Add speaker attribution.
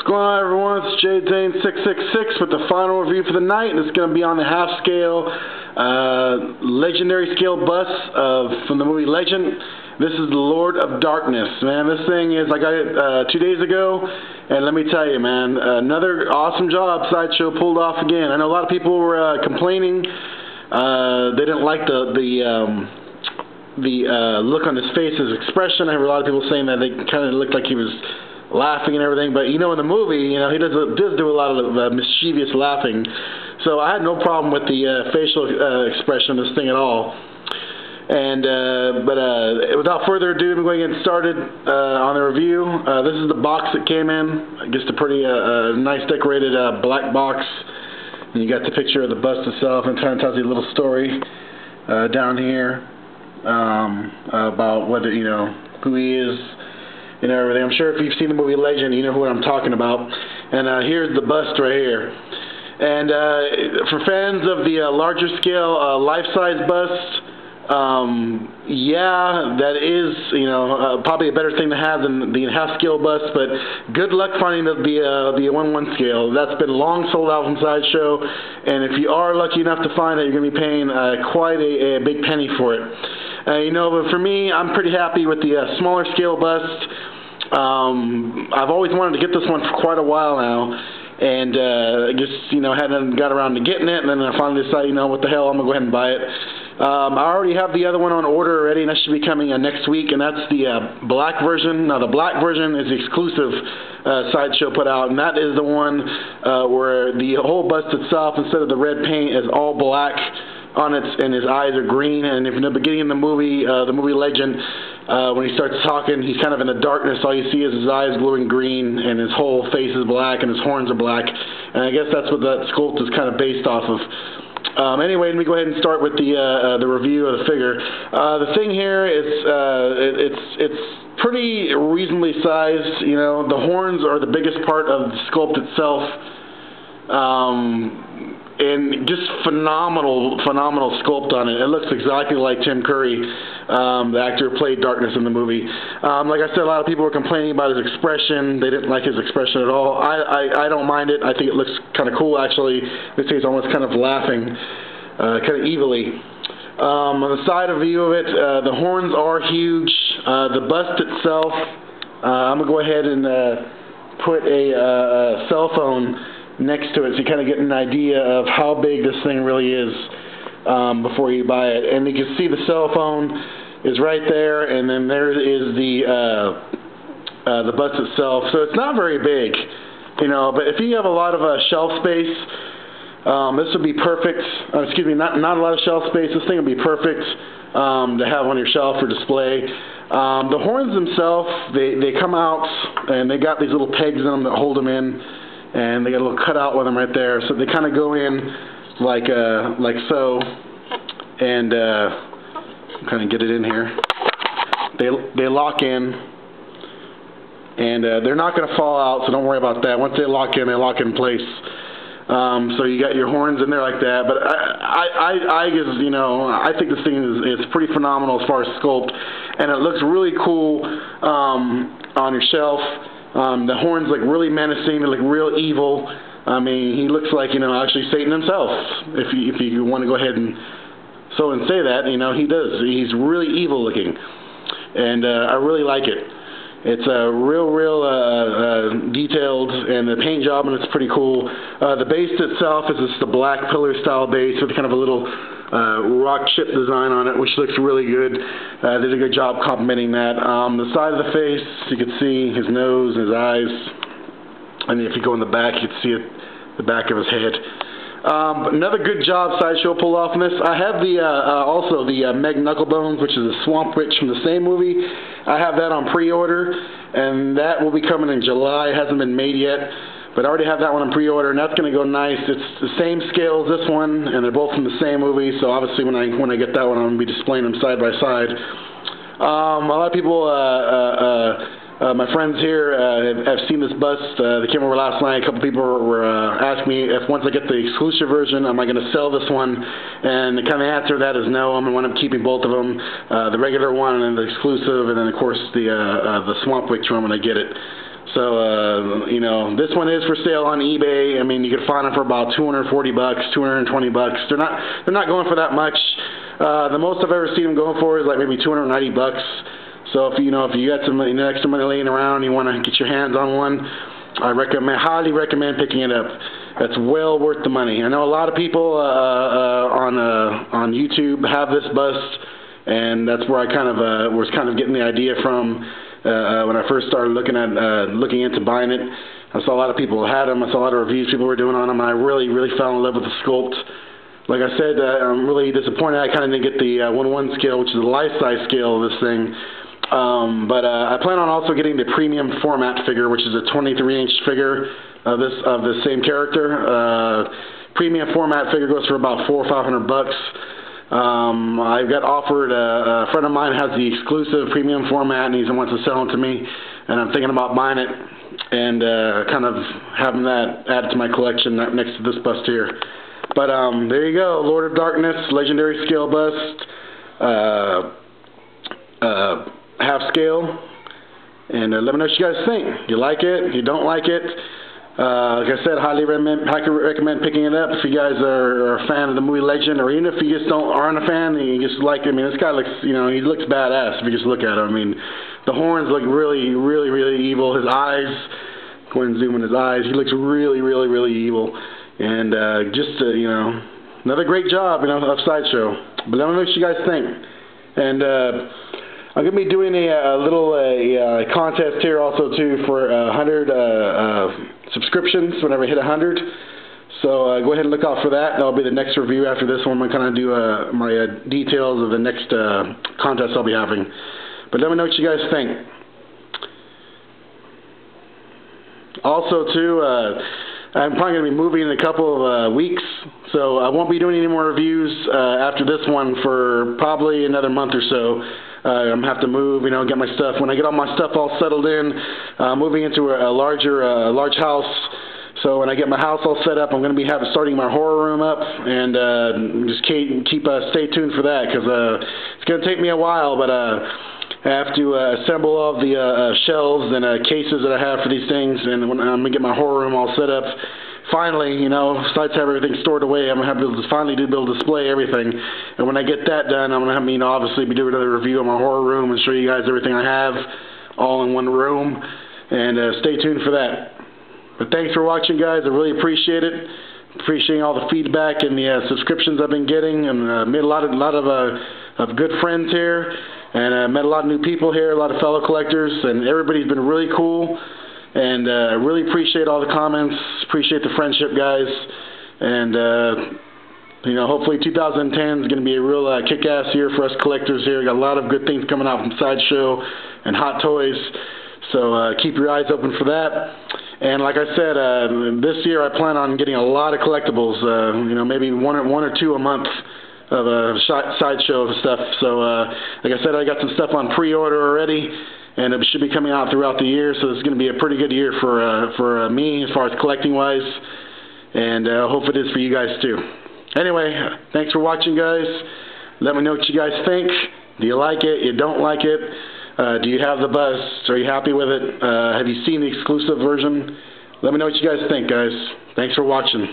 Speaker 1: What's going on, everyone? It's JZane666 with the final review for the night, and it's going to be on the half-scale legendary scale bust from the movie Legend. This is the Lord of Darkness. Man, this thing is, I got it 2 days ago, and let me tell you, man, another awesome job Sideshow pulled off again. I know a lot of people were complaining. They didn't like the look on his face, his expression. I heard a lot of people saying that they kind of looked like he was laughing and everything, but you know, in the movie, you know, he does do a lot of mischievous laughing, so I had no problem with the facial expression of this thing at all. And without further ado, I'm going to get started on the review. This is the box that came in. Just a pretty nice decorated black box, and you got the picture of the bust itself, and kind of tells you a little story down here about whether, you know, who he is and everything. I'm sure if you've seen the movie Legend, you know what I'm talking about. And here's the bust right here. And for fans of the larger scale life-size bust, yeah, that is, you know, probably a better thing to have than the half-scale bust, but good luck finding the 1/1 scale. That's been long sold out from Sideshow, and if you are lucky enough to find it, you're going to be paying quite a big penny for it. You know, but for me, I'm pretty happy with the smaller scale bust. I've always wanted to get this one for quite a while now, and just, you know, hadn't got around to getting it, and then I finally decided, you know, what the hell, I'm going to go ahead and buy it. I already have the other one on order already, and that should be coming next week, and that's the black version. Now, the black version is the exclusive Sideshow put out, and that is the one where the whole bust itself, instead of the red paint, is all black on it, and his eyes are green. And if in the beginning of the movie Legend, when he starts talking, he's kind of in the darkness. All you see is his eyes glowing green, and his whole face is black, and his horns are black. And I guess that's what that sculpt is kind of based off of. Anyway, let me go ahead and start with the review of the figure. The thing here is it's pretty reasonably sized. You know, the horns are the biggest part of the sculpt itself. And just phenomenal sculpt on it. It looks exactly like Tim Curry, the actor who played Darkness in the movie. Like I said, a lot of people were complaining about his expression. They didn't like his expression at all. I don't mind it. I think it looks kind of cool, actually. This he's almost kind of laughing, kind of evilly. On the side of view of it, the horns are huge. The bust itself, I'm going to go ahead and put a cell phone next to it, so you kind of get an idea of how big this thing really is before you buy it. And you can see the cell phone is right there, and then there is the bust itself. So it's not very big, you know. But if you have a lot of shelf space, this would be perfect. Excuse me, not a lot of shelf space. This thing would be perfect to have on your shelf for display. The horns themselves, they come out, and they got these little pegs in them that hold them in. And they got a little cutout with them right there, so they kind of go in like so, and kind of get it in here. They lock in, and they're not going to fall out, so don't worry about that. Once they lock in place. So you got your horns in there like that. But I guess, you know, I think this thing is pretty phenomenal as far as sculpt, and it looks really cool on your shelf. The horns look really menacing. They look real evil. I mean, he looks like, you know, actually Satan himself. If you want to go ahead and say that, you know, he does. He's really evil looking, and I really like it. It's real detailed, and the paint job on it's pretty cool. The base itself is just the black pillar style base with kind of a little rock chip design on it, which looks really good. They did a good job complementing that. The side of the face, you can see his nose, his eyes, and if you go in the back, you can see the back of his head. Another good job Sideshow pulled off in this. I have also the Meg Knucklebones, which is a Swamp Witch from the same movie. I have that on pre-order, and that will be coming in July. It hasn't been made yet, but I already have that one on pre-order, and that's going to go nice. It's the same scale as this one, and they're both from the same movie, so obviously when I get that one, I'm going to be displaying them side by side. A lot of people, my friends here have seen this bust. They came over last night. A couple people were asking me if once I get the exclusive version, am I going to sell this one? And the kind of answer to that is no. I'm going to wind up keeping both of them, the regular one and then the exclusive, and then of course the Swamp Witch one when I get it. So, you know, this one is for sale on eBay. I mean, you can find them for about $240, $220. They're not going for that much. The most I've ever seen them going for is like maybe $290. So if you got some extra money laying around and you want to get your hands on one, I highly recommend picking it up. It's well worth the money. I know a lot of people on YouTube have this bust, and that's where I was getting the idea from when I first started looking into buying it. I saw a lot of people had them. I saw a lot of reviews people were doing on them, and I really fell in love with the sculpt. Like I said, I'm really disappointed I kind of didn't get the 1/1 scale, which is the life-size scale of this thing. But I plan on also getting the premium format figure, which is a 23-inch figure of the same character. Premium format figure goes for about $400 or $500. I got offered, a friend of mine has the exclusive premium format, and he wants to sell it to me, and I'm thinking about buying it and kind of having that added to my collection next to this bust here. But there you go, Lord of Darkness, legendary scale bust, half scale, and let me know what you guys think. You like it? You don't like it? Like I said, highly recommend picking it up if you guys are a fan of the movie Legend, or even if you just aren't a fan and you just like it. I mean, this guy looks, he looks badass if you just look at him. I mean, the horns look really evil. His eyes, go ahead and zoom in his eyes. He looks really evil. And another great job, of Sideshow. But let me know what you guys think. And I'm going to be doing a little contest here also too for 100 subscriptions whenever I hit 100. So go ahead and look out for that. That'll be the next review after this one. I'm going to kind of do my details of the next contest I'll be having. But let me know what you guys think. Also too, I'm probably going to be moving in a couple of weeks, so I won't be doing any more reviews after this one for probably another month or so. I'm going to have to move, get my stuff. When I get all my stuff all settled in, moving into a large house. So when I get my house all set up, I'm going to be starting my horror room up, and just stay tuned for that, because it's going to take me a while, but I have to assemble all the shelves and cases that I have for these things, and when I'm going to get my horror room all set up, finally, besides have everything stored away, I'm going to have to finally be able to display everything. And when I get that done, I'm going to have obviously be doing another review of my horror room and show you guys everything I have all in one room, and stay tuned for that. But thanks for watching, guys. I really appreciate it. Appreciating all the feedback and the subscriptions I've been getting, and made a lot of good friends here, and met a lot of new people here, a lot of fellow collectors, and everybody's been really cool. And I really appreciate all the comments, appreciate the friendship, guys. And, hopefully 2010 is going to be a real kick-ass year for us collectors here. Got a lot of good things coming out from Sideshow and Hot Toys. So keep your eyes open for that. And like I said, this year I plan on getting a lot of collectibles, maybe one or two a month of Sideshow stuff. So like I said, I got some stuff on pre-order already, and it should be coming out throughout the year, so it's going to be a pretty good year for me as far as collecting-wise, and I hope it is for you guys too. Anyway, thanks for watching, guys. Let me know what you guys think. Do you like it? You don't like it? Do you have the bust? Are you happy with it? Have you seen the exclusive version? Let me know what you guys think, guys. Thanks for watching.